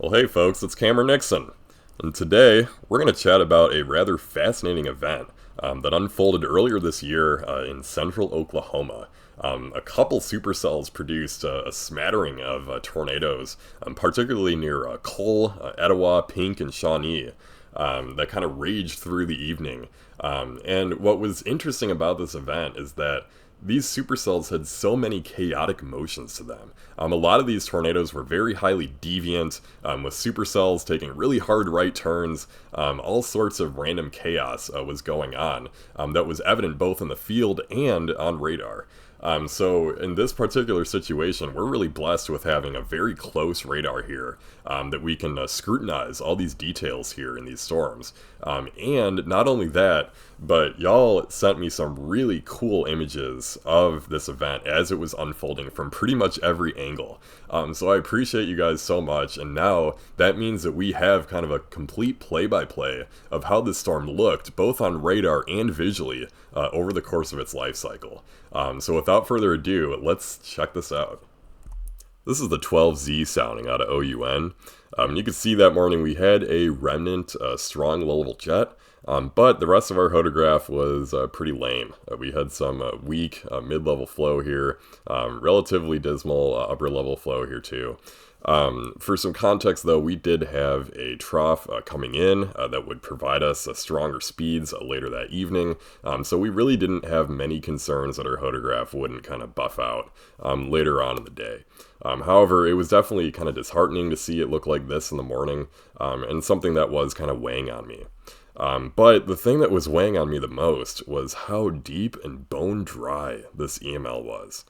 Well, hey folks, it's Cameron Nixon, and today we're going to chat about a rather fascinating event that unfolded earlier this year in central Oklahoma. A couple supercells produced a smattering of tornadoes, particularly near Cole, Etowah, Pink, and Shawnee, that kind of raged through the evening. And what was interesting about this event is that these supercells had so many chaotic motions to them. A lot of these tornadoes were very highly deviant, with supercells taking really hard right turns. All sorts of random chaos was going on that was evident both in the field and on radar. So in this particular situation, we're really blessed with having a very close radar here that we can scrutinize all these details here in these storms. And not only that, but y'all sent me some really cool images of this event as it was unfolding from pretty much every angle. So I appreciate you guys so much, and now that means that we have kind of a complete play-by-play of how this storm looked, both on radar and visually, over the course of its life cycle. So without further ado, let's check this out. This is the 12Z sounding out of OUN. You can see that morning we had a remnant strong low-level jet, but the rest of our hodograph was pretty lame. We had some weak mid-level flow here, relatively dismal upper-level flow here too. For some context though, we did have a trough coming in that would provide us stronger speeds later that evening, so we really didn't have many concerns that our hodograph wouldn't kind of buff out later on in the day. However, it was definitely kind of disheartening to see it look like this in the morning, and something that was kind of weighing on me. But the thing that was weighing on me the most was how deep and bone dry this EML was.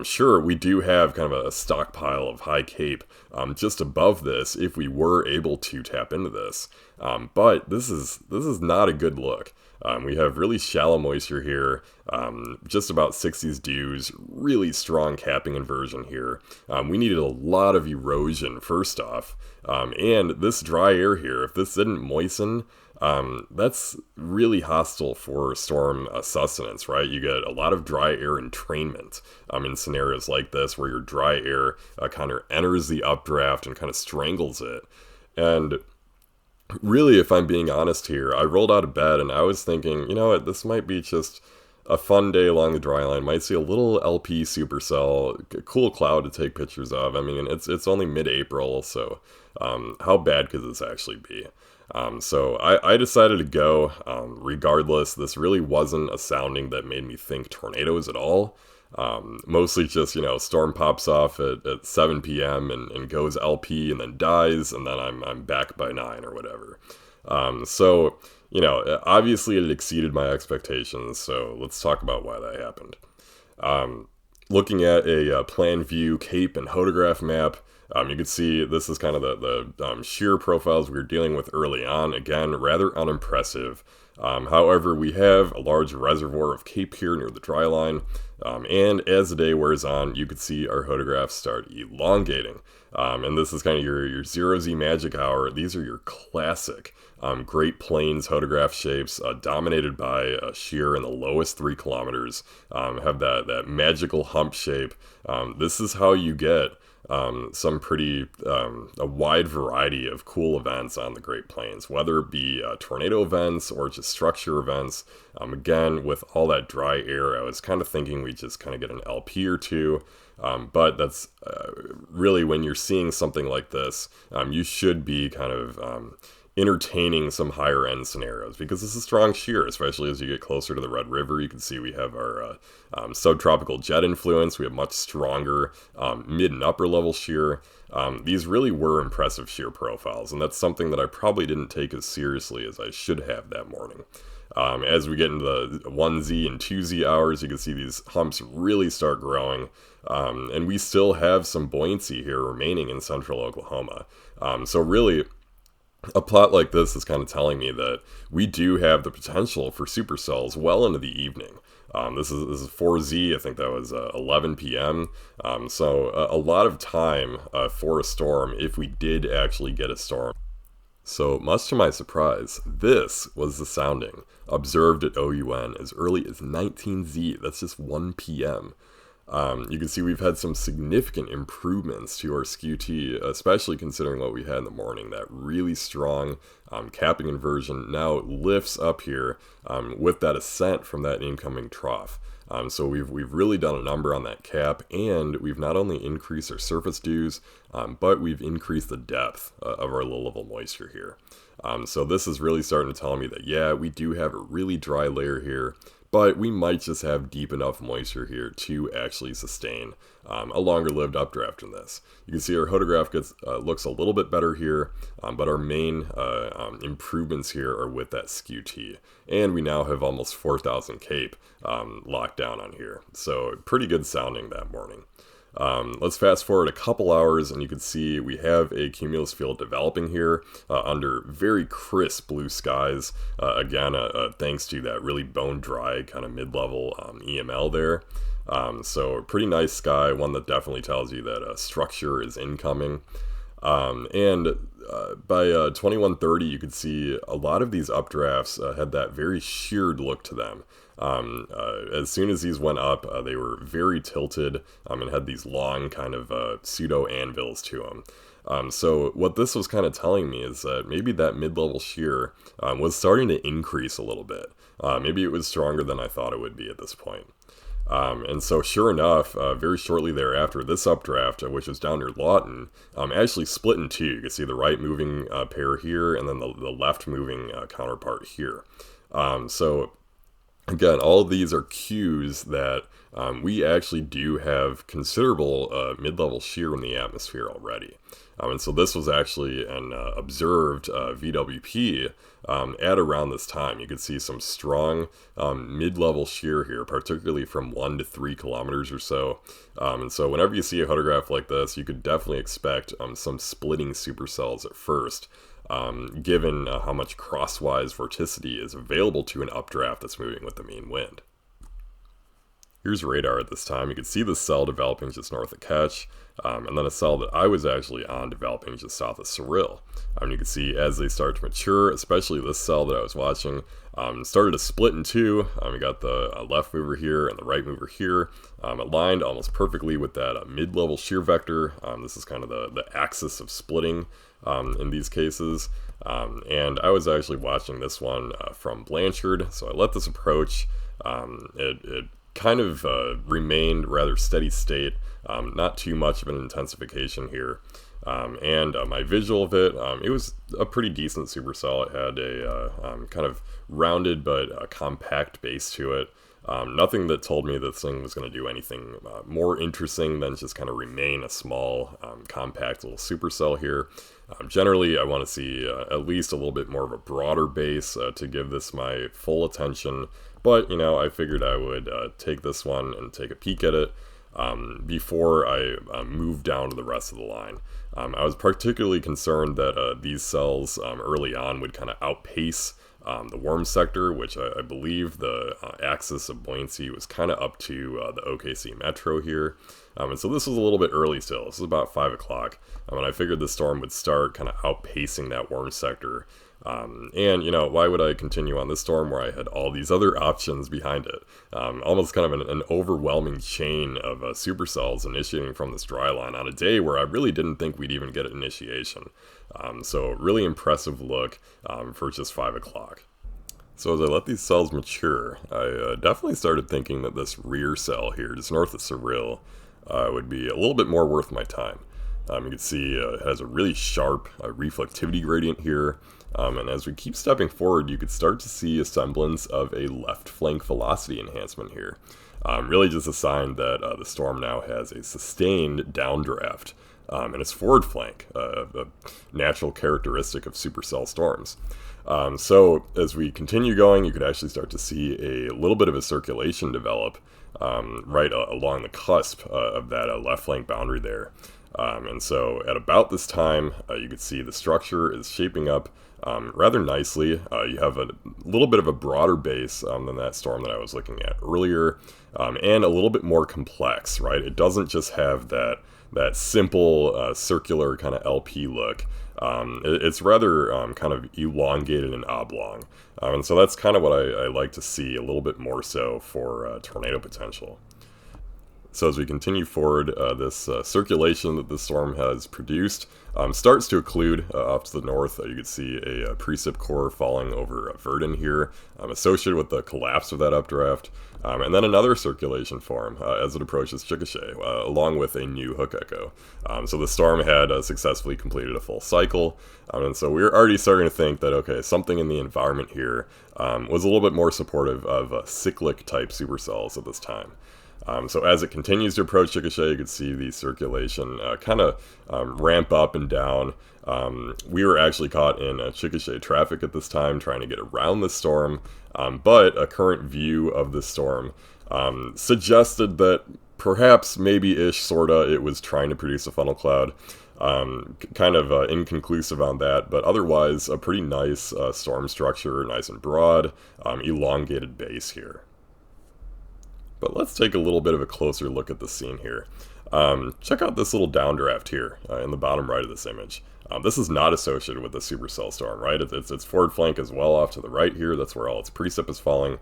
Sure, we do have kind of a stockpile of high cape just above this if we were able to tap into this, but this is not a good look. We have really shallow moisture here, just about 60s dews, really strong capping inversion here. We needed a lot of erosion first off, and this dry air here, if this didn't moisten, that's really hostile for storm sustenance, right? You get a lot of dry air entrainment in scenarios like this where your dry air kind of enters the updraft and kind of strangles it. And really, if I'm being honest here, I rolled out of bed and I was thinking, you know what, this might be just a fun day along the dry line. Might see a little LP supercell, a cool cloud to take pictures of. I mean, it's only mid-April, so how bad could this actually be? So I decided to go. Regardless, this really wasn't a sounding that made me think tornadoes at all. Mostly just, storm pops off at 7 p.m. and goes LP and then dies, and then I'm back by 9 or whatever. So, obviously it exceeded my expectations, so let's talk about why that happened. Looking at a plan view, cape, and hodograph map, you can see this is kind of the shear profiles we were dealing with early on. Again, rather unimpressive. However, we have a large reservoir of cape here near the dry line, and as the day wears on, you can see our hodographs start elongating. And this is kind of your 0Z magic hour. These are your classic Great Plains hodograph shapes, dominated by shear in the lowest 3 kilometers, have that magical hump shape. This is how you get some pretty, a wide variety of cool events on the Great Plains, whether it be tornado events or just structure events. Again, with all that dry air, I was kind of thinking we just kind of get an LP or two, but that's really when you're seeing something like this, you should be kind of entertaining some higher end scenarios, because this is strong shear, especially as you get closer to the Red River. You can see we have our subtropical jet influence. We have much stronger mid and upper level shear. These really were impressive shear profiles, and that's something that I probably didn't take as seriously as I should have that morning. As we get into the 1Z and 2Z hours, you can see these humps really start growing, and we still have some buoyancy here remaining in central Oklahoma. So really, a plot like this is kind of telling me that we do have the potential for supercells well into the evening. This is 4Z, I think that was 11 p.m. So a lot of time for a storm if we did actually get a storm. So much to my surprise, this was the sounding observed at OUN as early as 19Z. That's just 1 p.m. You can see we've had some significant improvements to our skew-T, especially considering what we had in the morning. That really strong capping inversion now lifts up here with that ascent from that incoming trough. So we've really done a number on that cap, and we've not only increased our surface dews, but we've increased the depth of our low-level moisture here. So this is really starting to tell me that, yeah, we do have a really dry layer here, but we might just have deep enough moisture here to actually sustain a longer-lived updraft in this. You can see our hodograph looks a little bit better here, but our main improvements here are with that skew-T. And we now have almost 4,000 cape locked down on here. So pretty good sounding that morning. Let's fast forward a couple hours, and you can see we have a cumulus field developing here under very crisp blue skies. Again, thanks to that really bone-dry kind of mid-level EML there. So a pretty nice sky, one that definitely tells you that structure is incoming. By 2130, you could see a lot of these updrafts had that very sheared look to them. As soon as these went up, they were very tilted and had these long kind of pseudo anvils to them. So what this was kind of telling me is that maybe that mid-level shear was starting to increase a little bit. Maybe it was stronger than I thought it would be at this point. And so sure enough, very shortly thereafter, this updraft, which was down near Lawton, actually split in two. You can see the right moving pair here, and then the left moving counterpart here. So again, all of these are cues that we actually do have considerable mid-level shear in the atmosphere already. And so this was actually an observed VWP at around this time. You could see some strong mid-level shear here, particularly from 1 to 3 kilometers or so. And so whenever you see a hodograph like this, you could definitely expect some splitting supercells at first, given how much crosswise vorticity is available to an updraft that's moving with the mean wind. Here's radar at this time. You can see the cell developing just north of Ketch, and then a cell that I was actually on developing just south of Cyril. You can see as they start to mature, especially this cell that I was watching, started to split in two. We got the left mover here and the right mover here, aligned almost perfectly with that mid-level shear vector. This is kind of the axis of splitting in these cases. And I was actually watching this one from Blanchard, so I let this approach. It kind of remained rather steady state, not too much of an intensification here. And my visual of it, it was a pretty decent supercell. It had a kind of rounded but compact base to it. Nothing that told me this thing was going to do anything more interesting than just kind of remain a small, compact little supercell here. Generally, I want to see at least a little bit more of a broader base to give this my full attention. But, you know, I figured I would take this one and take a peek at it before I moved down to the rest of the line. I was particularly concerned that these cells early on would kind of outpace the worm sector, which I believe the axis of buoyancy was kind of up to the OKC metro here. And so this was a little bit early still. This is about 5 o'clock. And I figured the storm would start kind of outpacing that worm sector. And, you know, why would I continue on this storm where I had all these other options behind it? Almost kind of an overwhelming chain of supercells initiating from this dry line on a day where I really didn't think we'd even get an initiation. So really impressive look for just 5 o'clock. So as I let these cells mature, I definitely started thinking that this rear cell here, just north of Cyril, would be a little bit more worth my time. You can see it has a really sharp reflectivity gradient here, and as we keep stepping forward, you could start to see a semblance of a left flank velocity enhancement here. Really just a sign that the storm now has a sustained downdraft in its forward flank, a natural characteristic of supercell storms. So as we continue going, you could actually start to see a little bit of a circulation develop right along the cusp of that left flank boundary there. And so at about this time, you could see the structure is shaping up rather nicely. You have a little bit of a broader base than that storm that I was looking at earlier, and a little bit more complex, right? It doesn't just have that simple circular kind of LP look. It's rather kind of elongated and oblong. And so that's kind of what I like to see a little bit more so for tornado potential. So as we continue forward, this circulation that the storm has produced starts to occlude off to the north. You can see a precip core falling over Verdun here, associated with the collapse of that updraft. And then another circulation form as it approaches Chickasha, along with a new hook echo. So the storm had successfully completed a full cycle, and so we were already starting to think that, okay, something in the environment here was a little bit more supportive of cyclic type supercells at this time. So as it continues to approach Chickasha, you can see the circulation kind of ramp up and down. We were actually caught in Chickasha traffic at this time, trying to get around the storm, but a current view of the storm suggested that perhaps, maybe-ish, sorta, it was trying to produce a funnel cloud. Kind of inconclusive on that, but otherwise a pretty nice storm structure, nice and broad, elongated base here. But let's take a little bit of a closer look at the scene here. Check out this little downdraft here in the bottom right of this image. This is not associated with the supercell storm, right? It's forward flank as well off to the right here. That's where all its precip is falling.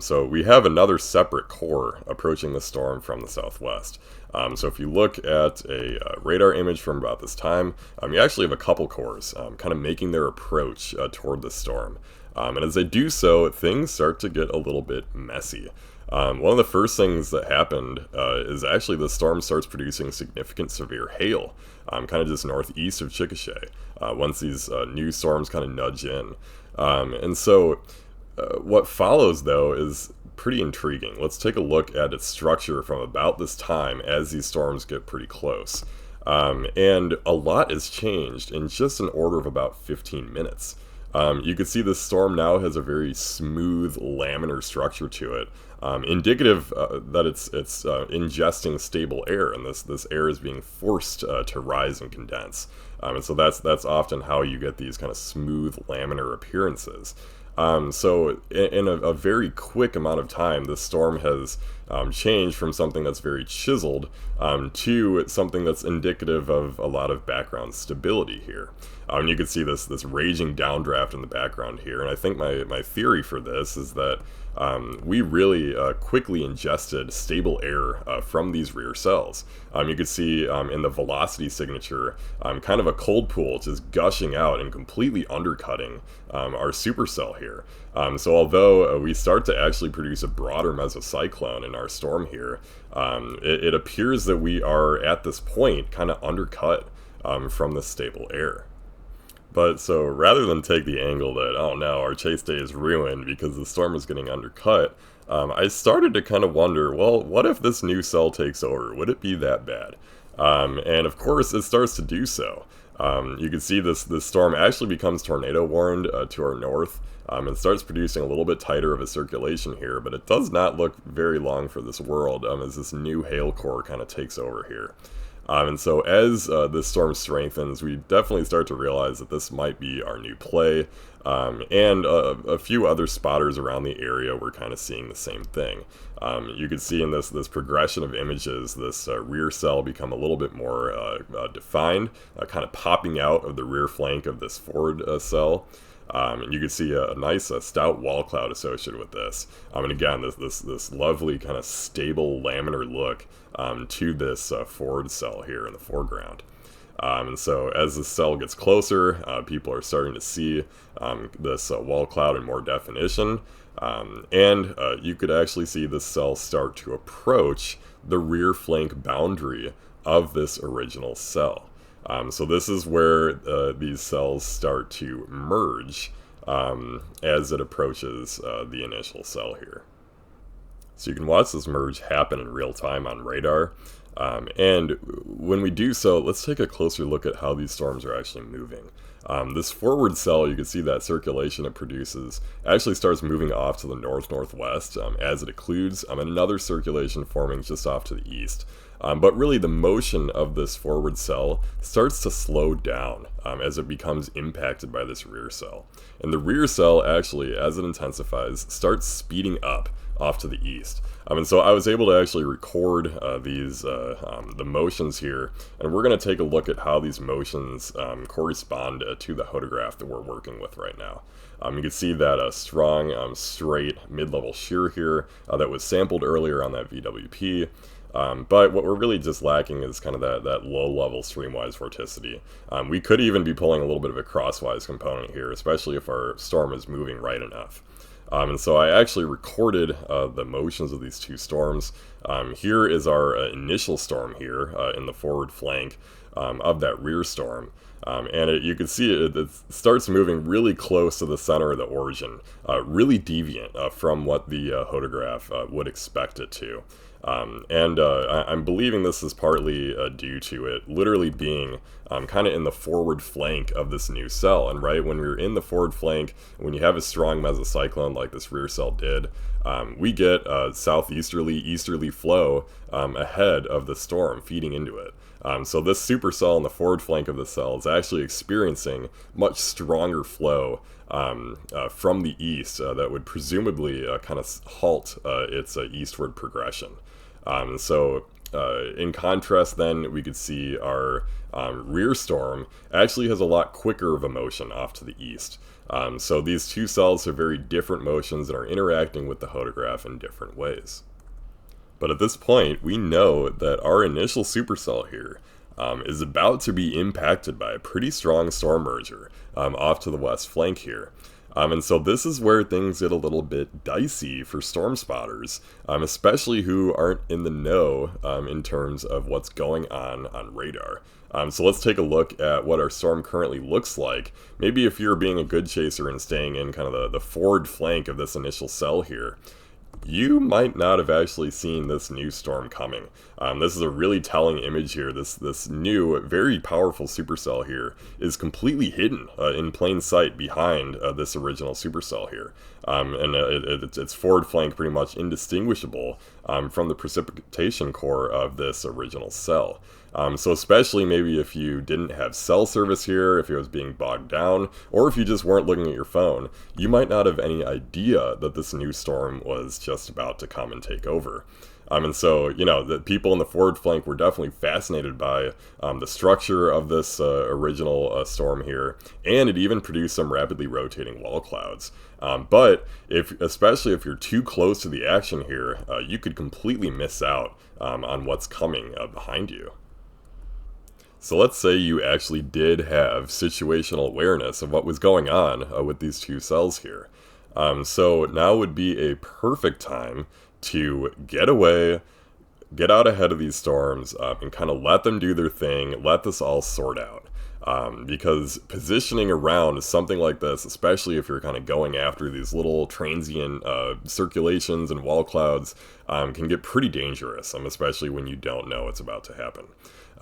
So we have another separate core approaching the storm from the southwest. So if you look at a radar image from about this time, you actually have a couple cores kind of making their approach toward the storm. And as they do so, things start to get a little bit messy. One of the first things that happened is actually the storm starts producing significant severe hail, kind of just northeast of Chickasha, once these new storms kind of nudge in. And so what follows, though, is pretty intriguing. Let's take a look at its structure from about this time as these storms get pretty close. And a lot has changed in just an order of about 15 minutes. You can see this storm now has a very smooth laminar structure to it, indicative that it's ingesting stable air, and this air is being forced to rise and condense. And so that's often how you get these kind of smooth laminar appearances. So in a very quick amount of time, the storm has changed from something that's very chiseled to something that's indicative of a lot of background stability here. You can see this raging downdraft in the background here, and I think my theory for this is that we really quickly ingested stable air from these rear cells. You can see in the velocity signature kind of a cold pool just gushing out and completely undercutting our supercell here. So although we start to actually produce a broader mesocyclone in our storm here, it appears that we are at this point kind of undercut from the stable air. But so rather than take the angle that, oh no, our chase day is ruined because the storm is getting undercut, I started to kind of wonder, well, what if this new cell takes over? Would it be that bad? And of course, it starts to do so. You can see this storm actually becomes tornado warned to our north. It starts producing a little bit tighter of a circulation here, but it does not look very long for this world as this new hail core kind of takes over here. And so as this storm strengthens, we definitely start to realize that this might be our new play, and a few other spotters around the area were kind of seeing the same thing. You can see in this progression of images, this rear cell become a little bit more defined, kind of popping out of the rear flank of this forward cell. And you can see a nice stout wall cloud associated with this. And again, this lovely kind of stable laminar look to this forward cell here in the foreground. And so as the cell gets closer, people are starting to see this wall cloud in more definition. And you could actually see the cell start to approach the rear flank boundary of this original cell. So this is where these cells start to merge as it approaches the initial cell here. So you can watch this merge happen in real time on radar. And when we do so, let's take a closer look at how these storms are actually moving. This forward cell, you can see that circulation it produces actually starts moving off to the north-northwest as it occludes, and another circulation forming just off to the east. But really the motion of this forward cell starts to slow down as it becomes impacted by this rear cell. And the rear cell actually, as it intensifies, starts speeding up off to the east. And so I was able to actually record the motions here, and we're going to take a look at how these motions correspond to the photograph that we're working with right now. You can see that strong, straight, mid-level shear here that was sampled earlier on that VWP. But what we're really just lacking is kind of that low-level streamwise vorticity. We could even be pulling a little bit of a crosswise component here, especially if our storm is moving right enough. And so I actually recorded the motions of these two storms. Here is our initial storm here in the forward flank of that rear storm. You can see it starts moving really close to the center of the origin, really deviant from what the hodograph would expect it to. I'm believing this is partly due to it literally being kind of in the forward flank of this new cell. And right when we're in the forward flank, when you have a strong mesocyclone like this rear cell did, we get southeasterly, easterly flow ahead of the storm feeding into it. So this supercell in the forward flank of the cell is actually experiencing much stronger flow from the east that would presumably kind of halt its eastward progression. In contrast then, we could see our rear storm actually has a lot quicker of a motion off to the east. So these two cells have very different motions and are interacting with the hodograph in different ways. But at this point, we know that our initial supercell here is about to be impacted by a pretty strong storm merger off to the west flank here. And so this is where things get a little bit dicey for storm spotters, especially who aren't in the know in terms of what's going on radar. So let's take a look at what our storm currently looks like. Maybe if you're being a good chaser and staying in kind of the forward flank of this initial cell here, you might not have actually seen this new storm coming. This is a really telling image here. This new, very powerful supercell here is completely hidden in plain sight behind this original supercell here. Its forward flank pretty much indistinguishable from the precipitation core of this original cell. So especially maybe if you didn't have cell service here, if it was being bogged down, or if you just weren't looking at your phone, you might not have any idea that this new storm was just about to come and take over. The people in the forward flank were definitely fascinated by the structure of this original storm here, and it even produced some rapidly rotating wall clouds. But especially if you're too close to the action here, you could completely miss out on what's coming behind you. So let's say you actually did have situational awareness of what was going on with these two cells here. So now would be a perfect time to get away, get out ahead of these storms, and kind of let them do their thing, let this all sort out. Because positioning around something like this, especially if you're kind of going after these little transient circulations and wall clouds, can get pretty dangerous, especially when you don't know what's about to happen.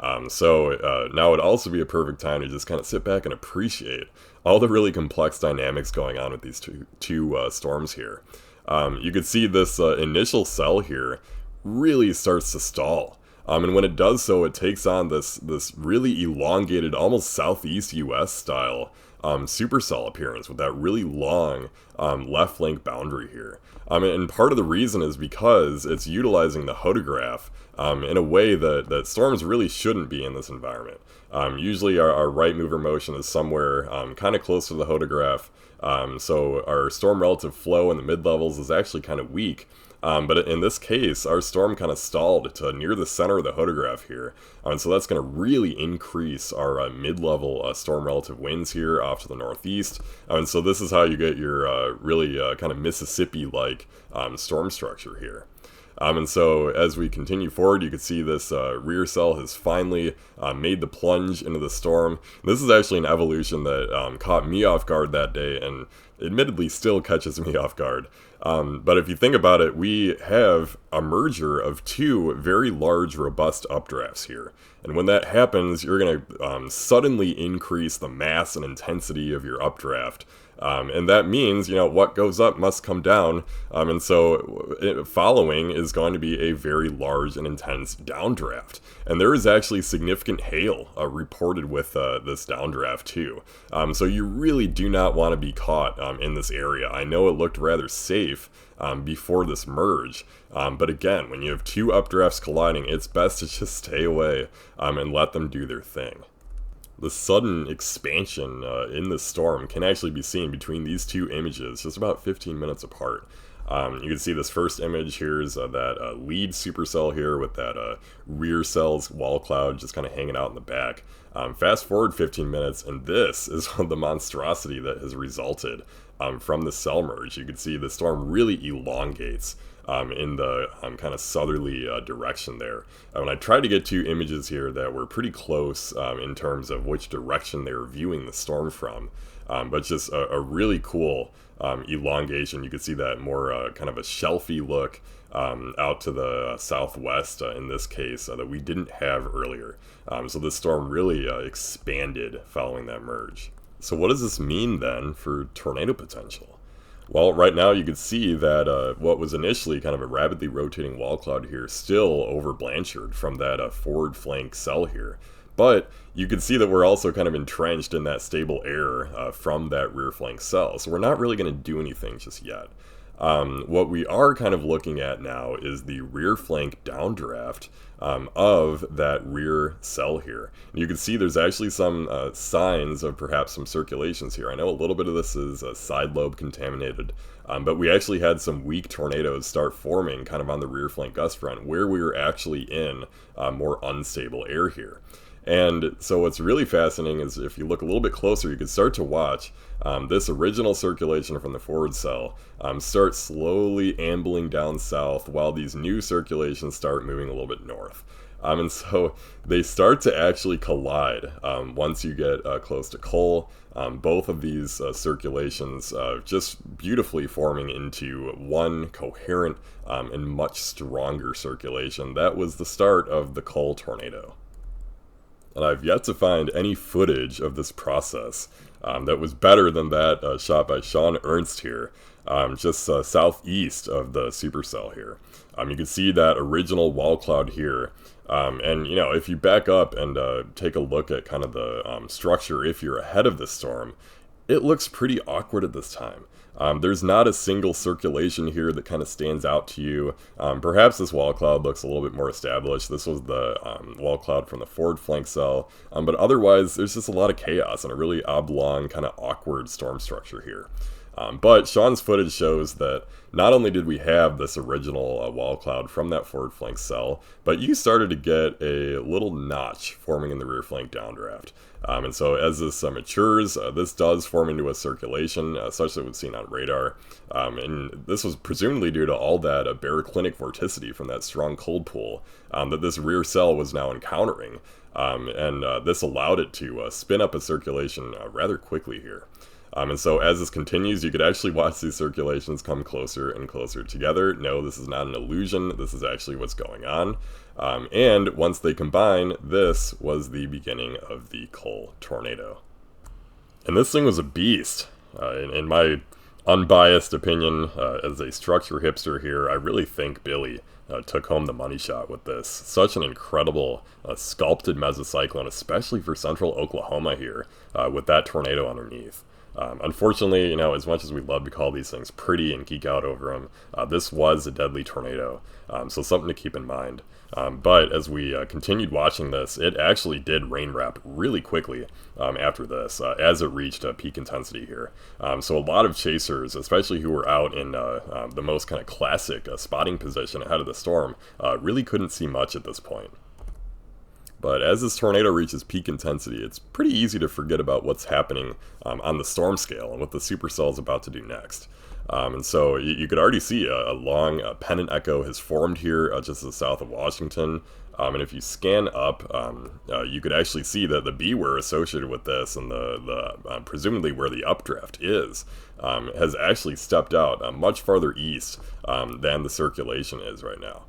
Now would also be a perfect time to just kind of sit back and appreciate all the really complex dynamics going on with these two storms here. You could see this initial cell here really starts to stall. And when it does so, it takes on this really elongated, almost southeast US style supercell appearance with that really long left flank boundary here. And part of the reason is because it's utilizing the hodograph in a way that storms really shouldn't be in this environment. Usually our right mover motion is somewhere kind of close to the hodograph, so our storm relative flow in the mid-levels is actually kind of weak. But in this case, our storm kind of stalled to near the center of the hodograph here. So that's going to really increase our mid-level storm relative winds here off to the northeast. And so this is how you get your really kind of Mississippi-like storm structure here. And so as we continue forward, you can see this rear cell has finally made the plunge into the storm. This is actually an evolution that caught me off guard that day, and admittedly still catches me off guard. But if you think about it, we have a merger of two very large, robust updrafts here. And when that happens, you're going to suddenly increase the mass and intensity of your updraft. And that means, what goes up must come down. And so following is going to be a very large and intense downdraft. And there is actually significant hail reported with this downdraft too. So you really do not want to be caught in this area. I know it looked rather safe before this merge. But again, when you have two updrafts colliding, it's best to just stay away and let them do their thing. The sudden expansion in this storm can actually be seen between these two images just about 15 minutes apart. You can see this first image here is that lead supercell here with that rear cell's wall cloud just kind of hanging out in the back. Fast forward 15 minutes, and this is the monstrosity that has resulted from the cell merge. You can see the storm really elongates in the kind of southerly direction there. And I tried to get two images here that were pretty close in terms of which direction they were viewing the storm from, but just a really cool elongation. You can see that more kind of a shelfy look out to the southwest in this case that we didn't have earlier. So the storm really expanded following that merge. So what does this mean then for tornado potential? Well, right now you can see that what was initially kind of a rapidly rotating wall cloud here still over Blanchard from that forward flank cell here. But you can see that we're also kind of entrenched in that stable air from that rear flank cell. So we're not really going to do anything just yet. What we are kind of looking at now is the rear flank downdraft of that rear cell here. And you can see there's actually some signs of perhaps some circulations here. I know a little bit of this is side lobe contaminated, but we actually had some weak tornadoes start forming kind of on the rear flank gust front where we were actually in more unstable air here. And so what's really fascinating is if you look a little bit closer, you can start to watch this original circulation from the forward cell start slowly ambling down south while these new circulations start moving a little bit north. And so they start to actually collide once you get close to Cole. Both of these circulations just beautifully forming into one coherent and much stronger circulation. That was the start of the Cole tornado. And I've yet to find any footage of this process that was better than that shot by Sean Ernst here, just southeast of the supercell here. You can see that original wall cloud here. And, you know, if you back up and take a look at kind of the structure, if you're ahead of the storm, it looks pretty awkward at this time. There's not a single circulation here that kind of stands out to you. Perhaps this wall cloud looks a little bit more established. This was the wall cloud from the forward flank cell. But otherwise, there's just a lot of chaos and a really oblong, kind of awkward storm structure here. But Sean's footage shows that not only did we have this original wall cloud from that forward flank cell, but you started to get a little notch forming in the rear flank downdraft. And so as this matures, this does form into a circulation, such that was seen on radar. And this was presumably due to all that baroclinic vorticity from that strong cold pool that this rear cell was now encountering. And this allowed it to spin up a circulation rather quickly here. And so as this continues, you could actually watch these circulations come closer and closer together. No, this is not an illusion. This is actually what's going on. And once they combine, this was the beginning of the Cole tornado. And this thing was a beast. In my unbiased opinion, as a structure hipster here, I really think Billy took home the money shot with this. Such an incredible sculpted mesocyclone, especially for central Oklahoma here, with that tornado underneath. Unfortunately, you know, as much as we love to call these things pretty and geek out over them, this was a deadly tornado, so something to keep in mind. But as we continued watching this, it actually did rain wrap really quickly after this, as it reached peak intensity here. So a lot of chasers, especially who were out in the most kind of classic spotting position ahead of the storm, really couldn't see much at this point. But as this tornado reaches peak intensity, it's pretty easy to forget about what's happening on the storm scale and what the supercell is about to do next. And so you could already see a long pennant echo has formed here just to the south of Washington. And if you scan up, you could actually see that the B-ware associated with this and the presumably where the updraft is, has actually stepped out much farther east than the circulation is right now.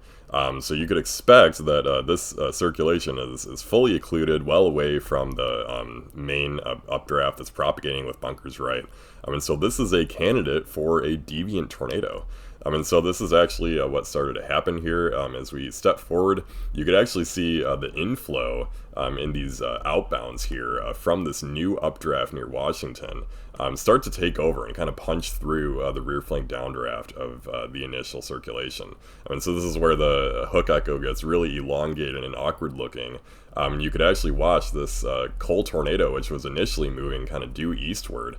So you could expect that this circulation is fully occluded, well away from the main updraft that's propagating with bunkers right. And so this is a candidate for a deviant tornado. And so this is actually what started to happen here. As we step forward, you could actually see the inflow in these outbounds here from this new updraft near Washington start to take over and kind of punch through the rear flank downdraft of the initial circulation. And so this is where the hook echo gets really elongated and awkward looking. You could actually watch this coal tornado, which was initially moving kind of due eastward,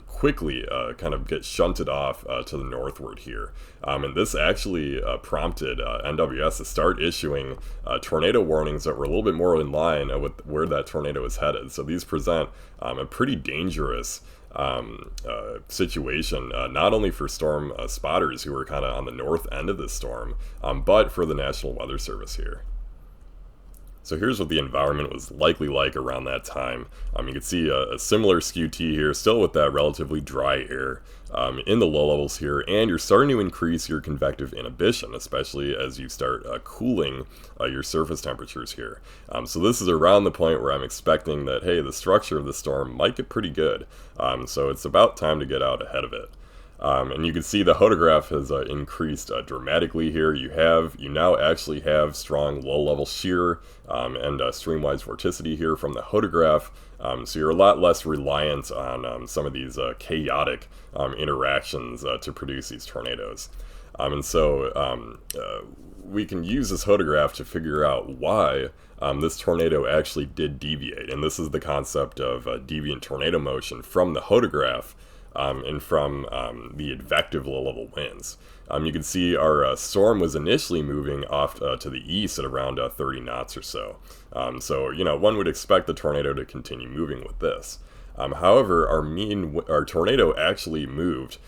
quickly kind of get shunted off to the northward here. And this actually prompted NWS to start issuing tornado warnings that were a little bit more in line with where that tornado is headed. So these present a pretty dangerous situation, not only for storm spotters who were kind of on the north end of this storm, but for the National Weather Service here. So here's what the environment was likely like around that time. You can see a similar skew T here, still with that relatively dry air in the low levels here, and you're starting to increase your convective inhibition, especially as you start cooling your surface temperatures here. So this is around the point where I'm expecting that, hey, the structure of the storm might get pretty good. So it's about time to get out ahead of it. And you can see the hodograph has increased dramatically here. You now actually have strong low-level shear and streamwise vorticity here from the hodograph. So you're a lot less reliant on some of these chaotic interactions to produce these tornadoes. And so we can use this hodograph to figure out why this tornado actually did deviate. And this is the concept of deviant tornado motion from the hodograph. And from the advective low-level winds. You can see our storm was initially moving off to the east at around 30 knots or so. So, one would expect the tornado to continue moving with this. However, our tornado actually moved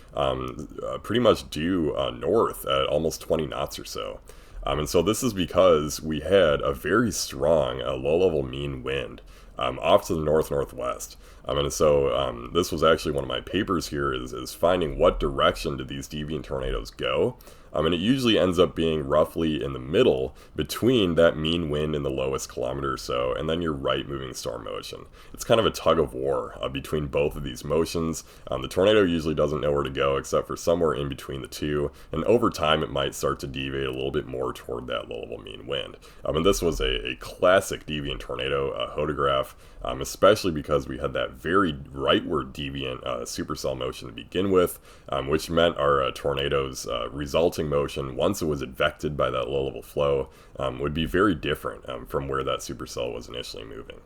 pretty much due north at almost 20 knots or so. And so this is because we had a very strong low-level mean wind off to the north-northwest. And so this was actually one of my papers here is finding what direction did these deviant tornadoes go. And it usually ends up being roughly in the middle between that mean wind and the lowest kilometer or so, and then your right moving storm motion. It's kind of a tug of war between both of these motions. The tornado usually doesn't know where to go except for somewhere in between the two, and over time it might start to deviate a little bit more toward that low-level mean wind. And this was a classic deviant tornado hodograph, especially because we had that very rightward deviant supercell motion to begin with, which meant our tornadoes resulting motion, once it was advected by that low-level flow, would be very different from where that supercell was initially moving.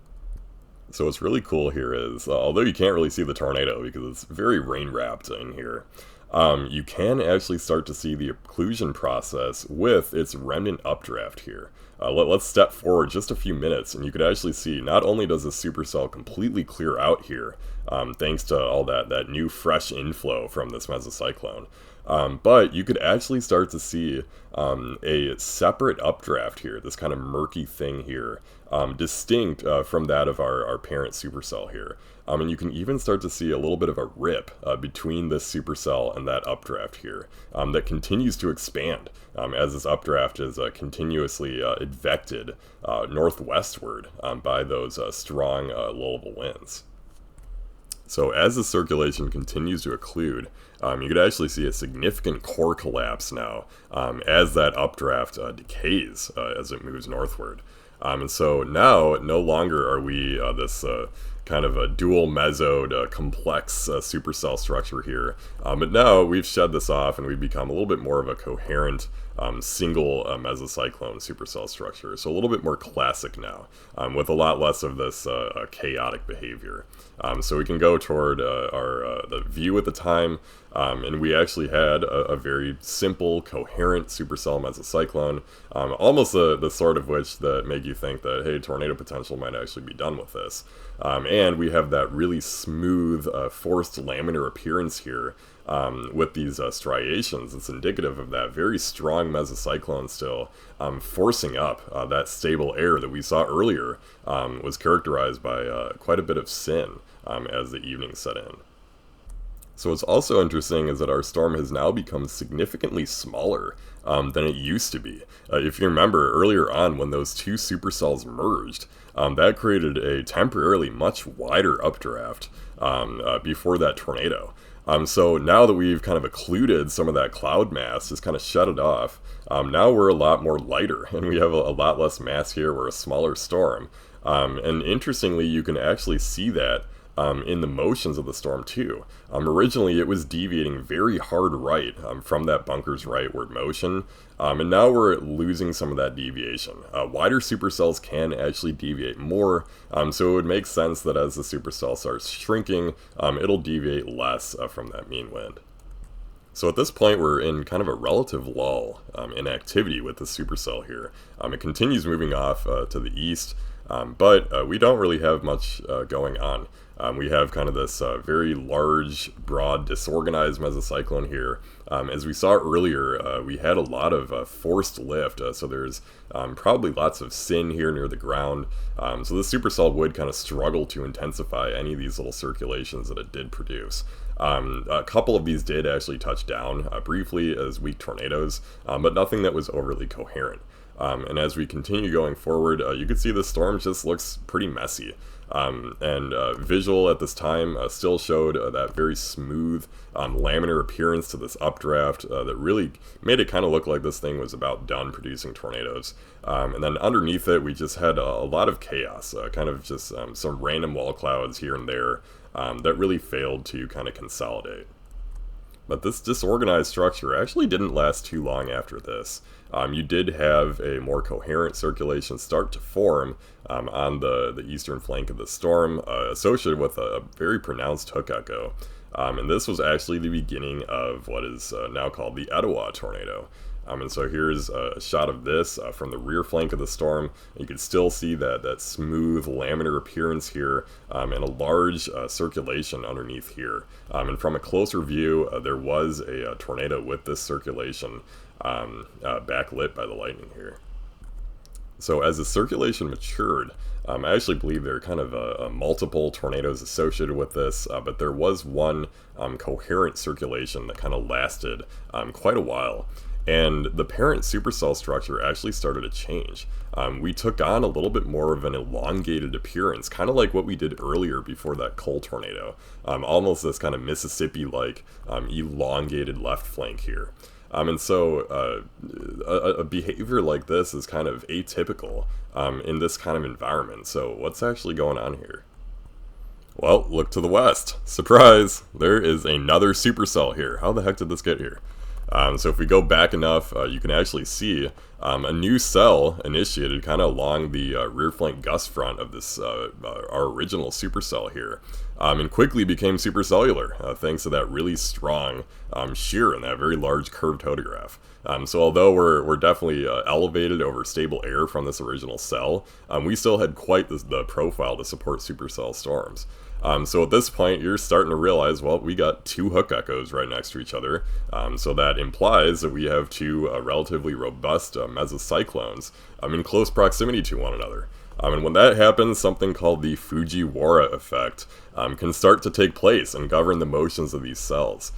So what's really cool here is, although you can't really see the tornado because it's very rain-wrapped in here, you can actually start to see the occlusion process with its remnant updraft here. Let's step forward just a few minutes, and you could actually see not only does the supercell completely clear out here, thanks to all that new fresh inflow from this mesocyclone, but you could actually start to see a separate updraft here, this kind of murky thing here, distinct from that of our parent supercell here. And you can even start to see a little bit of a rip between this supercell and that updraft here that continues to expand as this updraft is continuously advected northwestward by those strong low-level winds. So as the circulation continues to occlude, you could actually see a significant core collapse now as that updraft decays as it moves northward. And so now, no longer are we this kind of a dual mesoed, complex supercell structure here, but now we've shed this off and we've become a little bit more of a coherent single mesocyclone supercell structure. So a little bit more classic now, with a lot less of this chaotic behavior. So we can go toward the view at the time, and we actually had a very simple, coherent supercell mesocyclone, almost the sort of which that make you think that, hey, tornado potential might actually be done with this. And we have that really smooth, forced laminar appearance here with these striations. It's indicative of that very strong mesocyclone still forcing up that stable air that we saw earlier was characterized by quite a bit of sin as the evening set in. So what's also interesting is that our storm has now become significantly smaller than it used to be. If you remember earlier on when those two supercells merged, that created a temporarily much wider updraft before that tornado. So now that we've kind of occluded some of that cloud mass, just kind of shut it off, now we're a lot more lighter and we have a lot less mass here. We're a smaller storm. And interestingly, you can actually see that in the motions of the storm too. Originally, it was deviating very hard right from that bunker's rightward motion, and now we're losing some of that deviation. Wider supercells can actually deviate more, so it would make sense that as the supercell starts shrinking, it'll deviate less from that mean wind. So at this point, we're in kind of a relative lull in activity with the supercell here. It continues moving off to the east, but we don't really have much going on. We have kind of this very large, broad, disorganized mesocyclone here. As we saw earlier, we had a lot of forced lift, so there's probably lots of sin here near the ground. So the supercell would kind of struggle to intensify any of these little circulations that it did produce. A couple of these did actually touch down briefly as weak tornadoes, but nothing that was overly coherent. And as we continue going forward, you can see the storm just looks pretty messy. And visual at this time still showed that very smooth laminar appearance to this updraft that really made it kind of look like this thing was about done producing tornadoes. And then underneath it, we just had a lot of chaos, kind of just some random wall clouds here and there that really failed to kind of consolidate. But this disorganized structure actually didn't last too long after this. You did have a more coherent circulation start to form on the eastern flank of the storm, associated with a very pronounced hook echo. And this was actually the beginning of what is now called the Etowah tornado. And so here's a shot of this from the rear flank of the storm. You can still see that smooth laminar appearance here and a large circulation underneath here. And from a closer view, there was a tornado with this circulation backlit by the lightning here. So as the circulation matured, I actually believe there are kind of multiple tornadoes associated with this, but there was one coherent circulation that kind of lasted quite a while. And the parent supercell structure actually started to change. We took on a little bit more of an elongated appearance, kind of like what we did earlier before that coal tornado. Almost this kind of Mississippi-like elongated left flank here. And so a behavior like this is kind of atypical in this kind of environment. So what's actually going on here? Well, look to the west. Surprise! There is another supercell here. How the heck did this get here? So if we go back enough, you can actually see a new cell initiated kind of along the rear flank gust front of this our original supercell here, and quickly became supercellular thanks to that really strong shear in that very large curved hodograph. So although we're definitely elevated over stable air from this original cell, we still had quite the profile to support supercell storms. So at this point, you're starting to realize, well, we got two hook echoes right next to each other. So that implies that we have two relatively robust mesocyclones in close proximity to one another. And when that happens, something called the Fujiwara effect can start to take place and govern the motions of these cells.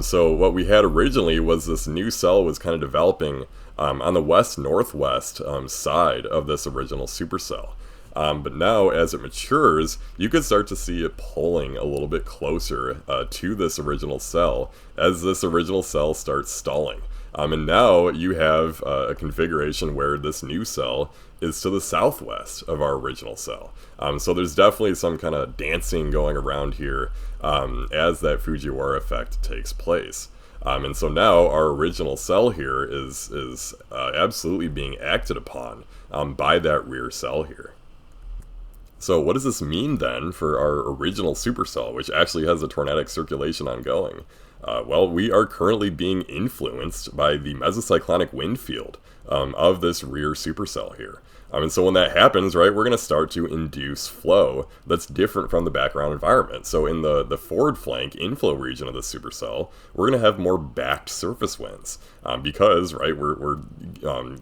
So what we had originally was this new cell was kind of developing on the west-northwest side of this original supercell. But now, as it matures, you could start to see it pulling a little bit closer to this original cell as this original cell starts stalling. And now you have a configuration where this new cell is to the southwest of our original cell. So there's definitely some kind of dancing going around here as that Fujiwara effect takes place. And so now our original cell here is absolutely being acted upon by that rear cell here. So what does this mean then for our original supercell, which actually has a tornadic circulation ongoing? Well, we are currently being influenced by the mesocyclonic wind field of this rear supercell here. And so when that happens, right, we're going to start to induce flow that's different from the background environment. So in the forward flank inflow region of the supercell, we're going to have more backed surface winds because, right, we're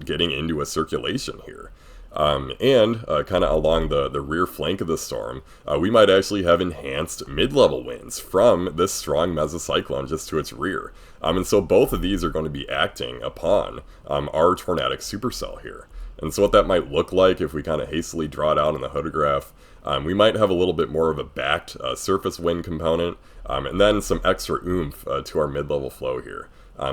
getting into a circulation here. And kind of along the rear flank of the storm, we might actually have enhanced mid-level winds from this strong mesocyclone just to its rear. And so both of these are going to be acting upon our tornadic supercell here. And so what that might look like if we kind of hastily draw it out in the hodograph, we might have a little bit more of a backed surface wind component, and then some extra oomph to our mid-level flow here.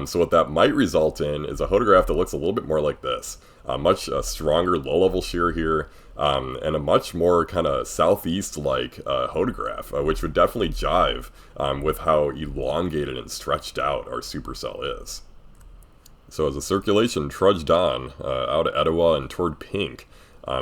So what that might result in is a hodograph that looks a little bit more like this. much stronger low-level shear here, and a much more kind of southeast-like hodograph, which would definitely jive with how elongated and stretched out our supercell is. So as the circulation trudged on out of Etowah and toward Pink,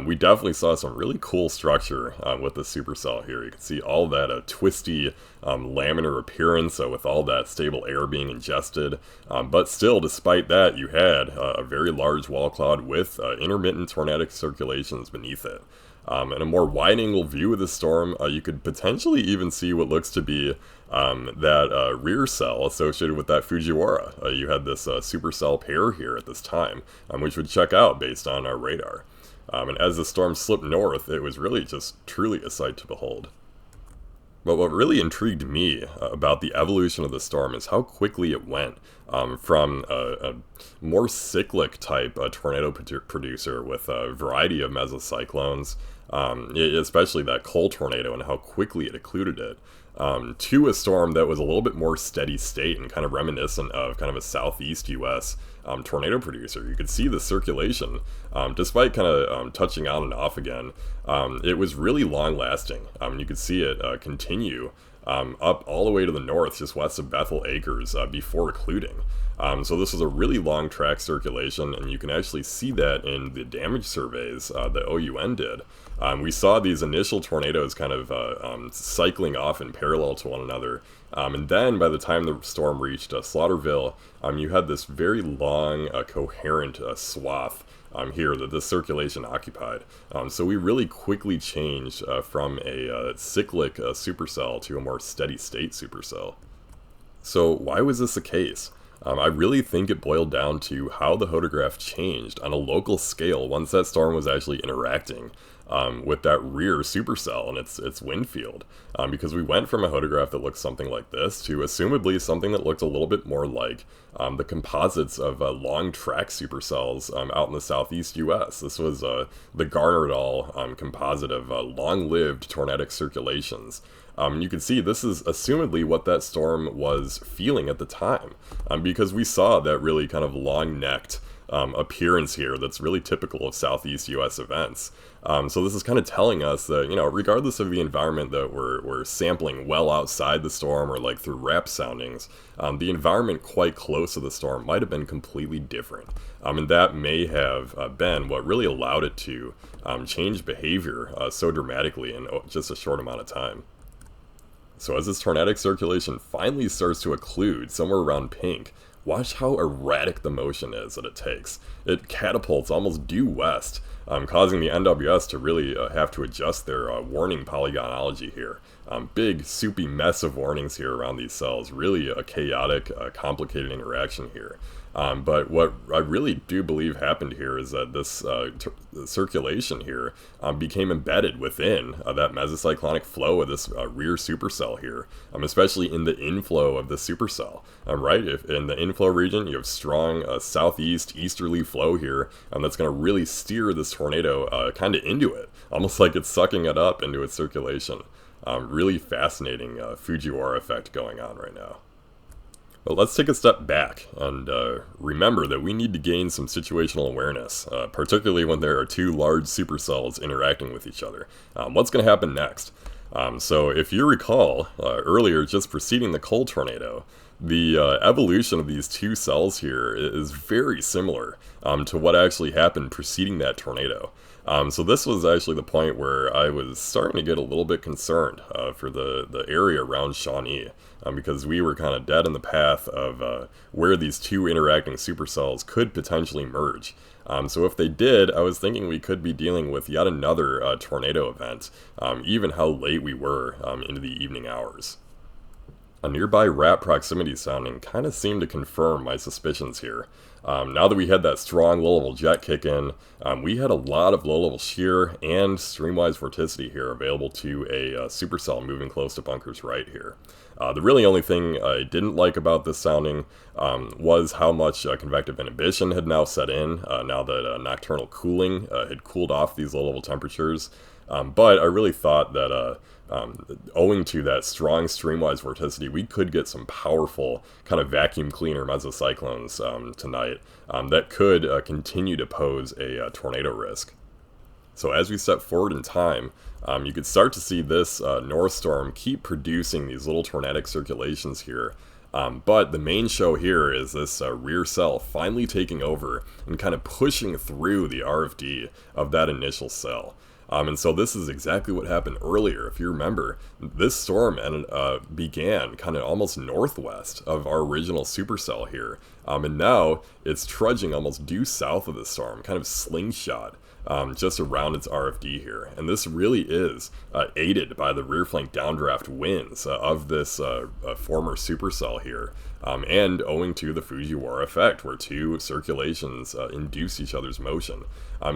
we definitely saw some really cool structure with the supercell here. You can see all that twisty laminar appearance with all that stable air being ingested. But still, despite that, you had a very large wall cloud with intermittent tornadic circulations beneath it. In a more wide-angle view of the storm, you could potentially even see what looks to be that rear cell associated with that Fujiwara. You had this supercell pair here at this time, which would check out based on our radar. And as the storm slipped north, it was really just truly a sight to behold. But what really intrigued me about the evolution of the storm is how quickly it went from a more cyclic type tornado producer with a variety of mesocyclones, especially that coal tornado, and how quickly it occluded it, to a storm that was a little bit more steady state and kind of reminiscent of kind of a southeast U.S. Tornado producer. You could see the circulation, despite kind of touching on and off again, it was really long lasting. You could see it continue up all the way to the north, just west of Bethel Acres, before occluding. So this was a really long track circulation, and you can actually see that in the damage surveys that OUN did. We saw these initial tornadoes kind of cycling off in parallel to one another, and then by the time the storm reached Slaughterville, you had this very long, coherent swath here that this circulation occupied. So we really quickly changed from a cyclic supercell to a more steady state supercell. So why was this the case? I really think it boiled down to how the hodograph changed on a local scale once that storm was actually interacting with that rear supercell and its wind field. Because we went from a hodograph that looked something like this to assumably something that looked a little bit more like the composites of long track supercells out in the southeast US. This was the Garner et al. Composite of long-lived tornadic circulations. You can see this is assumedly what that storm was feeling at the time, because we saw that really kind of long-necked appearance here that's really typical of southeast U.S. events. So this is kind of telling us that, regardless of the environment that we're sampling well outside the storm or like through RAP soundings, the environment quite close to the storm might have been completely different. And that may have been what really allowed it to change behavior so dramatically in just a short amount of time. So as this tornadic circulation finally starts to occlude somewhere around Pink, watch how erratic the motion is that it takes. It catapults almost due west, causing the NWS to really have to adjust their warning polygonology here. Big, soupy mess of warnings here around these cells. Really a chaotic, complicated interaction here. But what I really do believe happened here is that this circulation here became embedded within that mesocyclonic flow of this rear supercell here, especially in the inflow of the supercell. Right? If in the inflow region you have strong southeast easterly flow here, that's going to really steer this tornado kind of into it, almost like it's sucking it up into its circulation. Really fascinating Fujiwara effect going on right now. But let's take a step back and remember that we need to gain some situational awareness, particularly when there are two large supercells interacting with each other. What's going to happen next? So if you recall, earlier, just preceding the coal tornado, the evolution of these two cells here is very similar to what actually happened preceding that tornado. So this was actually the point where I was starting to get a little bit concerned for the area around Shawnee, because we were kind of dead in the path of where these two interacting supercells could potentially merge. So if they did, I was thinking we could be dealing with yet another tornado event, even how late we were into the evening hours. A nearby RAP proximity sounding kind of seemed to confirm my suspicions here. Now that we had that strong low-level jet kick in, we had a lot of low-level shear and streamwise vorticity here available to a supercell moving close to Bunker's right here. The really only thing I didn't like about this sounding was how much convective inhibition had now set in, now that nocturnal cooling had cooled off these low-level temperatures. But I really thought that owing to that strong streamwise vorticity, we could get some powerful kind of vacuum cleaner mesocyclones tonight that could continue to pose a tornado risk. So as we step forward in time, you could start to see this north storm keep producing these little tornadic circulations here. But the main show here is this rear cell finally taking over and kind of pushing through the RFD of that initial cell. And so this is exactly what happened earlier. If you remember, this storm began kind of almost northwest of our original supercell here. And now it's trudging almost due south of the storm, kind of slingshot. Just around its RFD here. And this really is aided by the rear flank downdraft winds of this former supercell here, and owing to the Fujiwara effect, where two circulations induce each other's motion.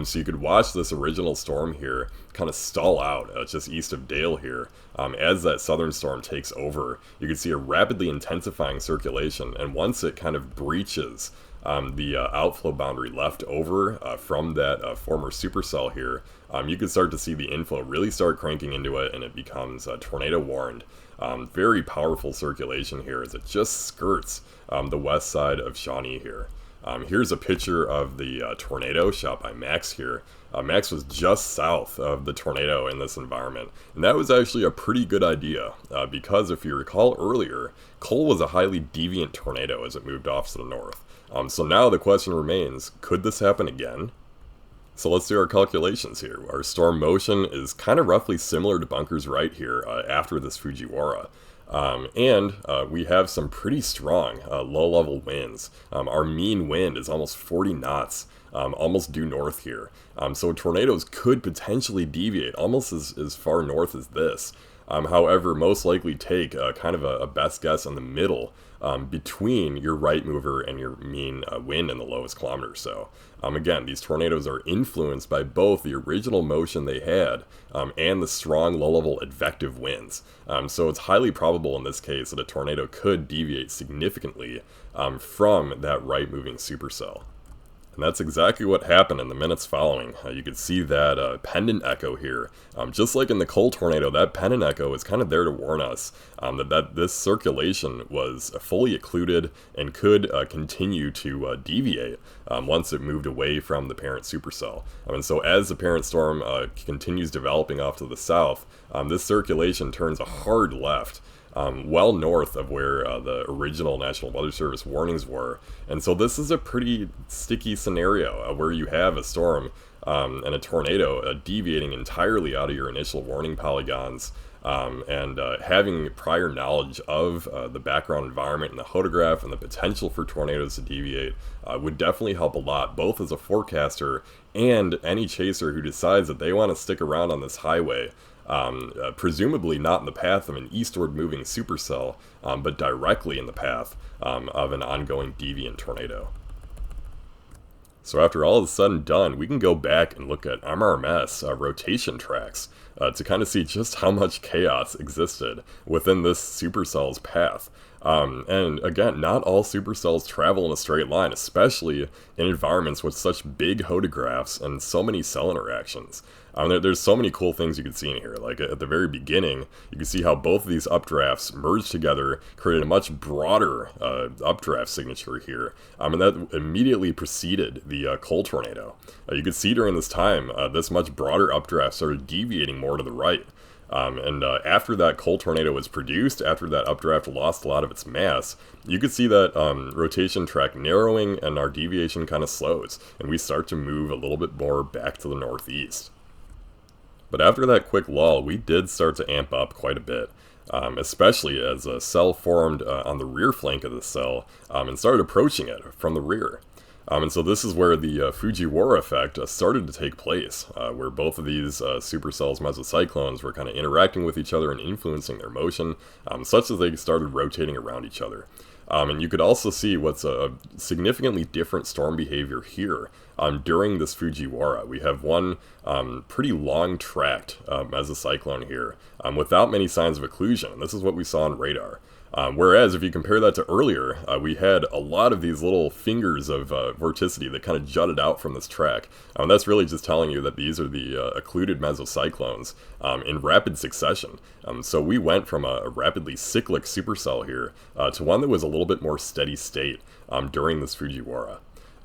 So you could watch this original storm here kind of stall out just east of Dale here. As that southern storm takes over, you can see a rapidly intensifying circulation, and once it kind of breaches the outflow boundary left over from that former supercell here, you can start to see the inflow really start cranking into it, and it becomes tornado warned. Very powerful circulation here as it just skirts the west side of Shawnee here. Here's a picture of the tornado shot by Max here. Max was just south of the tornado in this environment, and that was actually a pretty good idea, because if you recall earlier, Cole was a highly deviant tornado as it moved off to the north. So now the question remains, could this happen again? So let's do our calculations here. Our storm motion is kind of roughly similar to Bunker's right here after this Fujiwara. And we have some pretty strong low-level winds. Our mean wind is almost 40 knots, almost due north here. So tornadoes could potentially deviate almost as far north as this. However, most likely take kind of a best guess in the middle between your right mover and your mean wind in the lowest kilometer or so. Again, these tornadoes are influenced by both the original motion they had and the strong low-level advective winds. So it's highly probable in this case that a tornado could deviate significantly from that right-moving supercell. And that's exactly what happened in the minutes following. You could see that pendant echo here. Just like in the Cole tornado, that pendant echo is kind of there to warn us that this circulation was fully occluded and could continue to deviate once it moved away from the parent supercell. And so as the parent storm continues developing off to the south, this circulation turns a hard left. Well north of where the original National Weather Service warnings were. And so this is a pretty sticky scenario where you have a storm and a tornado deviating entirely out of your initial warning polygons, and having prior knowledge of the background environment and the hodograph and the potential for tornadoes to deviate would definitely help a lot, both as a forecaster and any chaser who decides that they want to stick around on this highway. Presumably not in the path of an eastward moving supercell, but directly in the path of an ongoing deviant tornado. So after all is said and done, we can go back and look at MRMS rotation tracks to kind of see just how much chaos existed within this supercell's path. And again, not all supercells travel in a straight line, especially in environments with such big hodographs and so many cell interactions. There's so many cool things you can see in here. Like at the very beginning, you can see how both of these updrafts merged together, created a much broader updraft signature here, and that immediately preceded the Cole tornado. You could see during this time, this much broader updraft started deviating more to the right. And after that Cole tornado was produced, after that updraft lost a lot of its mass, you could see that rotation track narrowing and our deviation kind of slows, and we start to move a little bit more back to the northeast. But after that quick lull, we did start to amp up quite a bit, especially as a cell formed on the rear flank of the cell and started approaching it from the rear. And so this is where the Fujiwara effect started to take place, where both of these supercells mesocyclones were kind of interacting with each other and influencing their motion, such that they started rotating around each other. And you could also see what's a significantly different storm behavior here during this Fujiwara. We have one pretty long-tracked mesocyclone here without many signs of occlusion. And this is what we saw on radar. Whereas if you compare that to earlier, we had a lot of these little fingers of vorticity that kind of jutted out from this track. That's really just telling you that these are the occluded mesocyclones in rapid succession. So we went from a rapidly cyclic supercell here to one that was a little bit more steady state during this Fujiwara.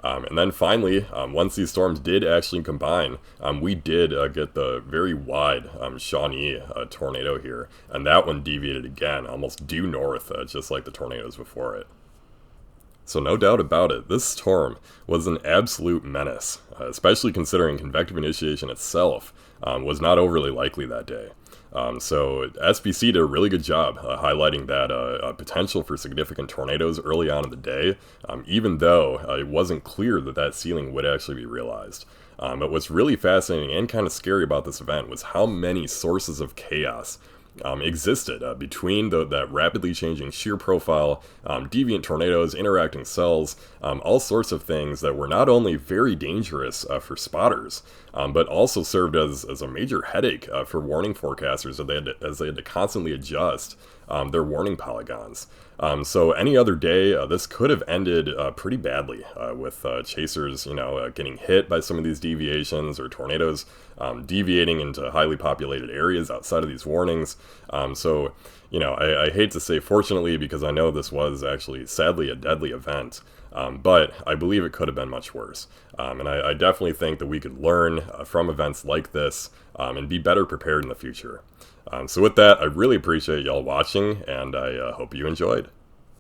And then finally, once these storms did actually combine, we did get the very wide Shawnee tornado here, and that one deviated again, almost due north, just like the tornadoes before it. So no doubt about it, this storm was an absolute menace, especially considering convective initiation itself was not overly likely that day. So SBC did a really good job highlighting that potential for significant tornadoes early on in the day, even though it wasn't clear that that ceiling would actually be realized. But what's really fascinating and kind of scary about this event was how many sources of chaos existed between that rapidly changing shear profile, deviant tornadoes, interacting cells, all sorts of things that were not only very dangerous for spotters, but also served as a major headache for warning forecasters as they had to constantly adjust their warning polygons. So any other day, this could have ended pretty badly with chasers, getting hit by some of these deviations or tornadoes deviating into highly populated areas outside of these warnings. So, I hate to say fortunately because I know this was actually sadly a deadly event. But I believe it could have been much worse. And I definitely think that we could learn from events like this and be better prepared in the future. So with that, I really appreciate y'all watching, and I hope you enjoyed.